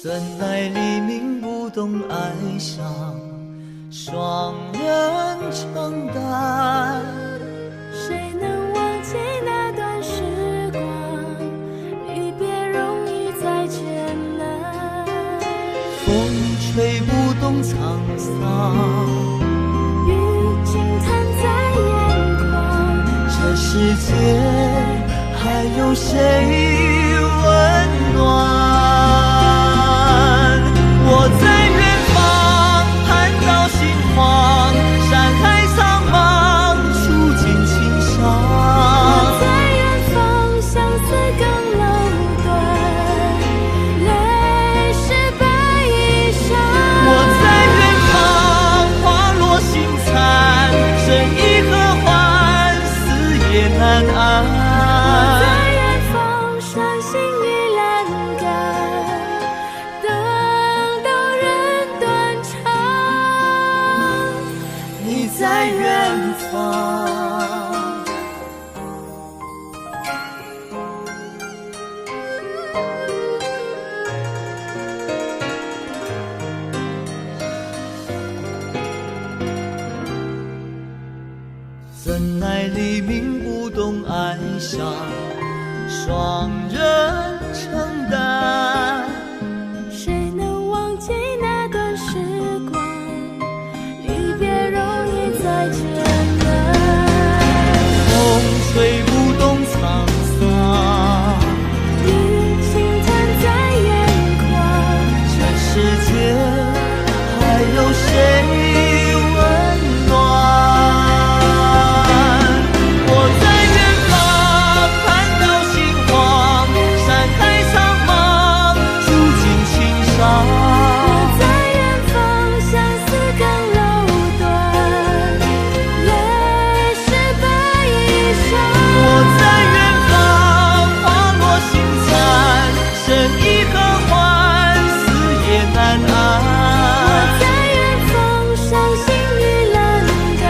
怎奈黎明不懂哀伤，双人承担。谁能忘记那段时光？离别容易再艰难。风吹不动沧桑，雨惊叹在眼眶。这世界还有谁温暖？我在远方盼到心慌，山海苍茫，触景情伤。我在远方，相思更楼断，泪湿白衣裳。我在远方，花落星残，生意何欢，死也难安。我在远方，伤心已阑干，等到人断肠。你在远方。怎奈黎明不懂哀伤，双人承担。谁能忘记那段时光？离别容易再艰难。风吹不动沧桑，雨轻弹在眼眶。这世界还有谁温暖？我在远方盼到心慌，山海苍茫，触景情伤。我在远方，相思更楼断，泪湿白衣裳。我在远方，花落星残，生意何欢，死也难安。我在远方，伤心已阑干，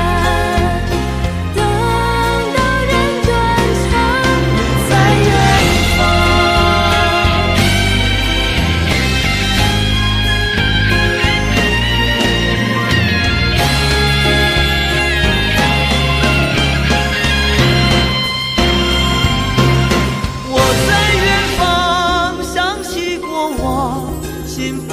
等到人断肠。在远方。我在远方，想起过往，心扉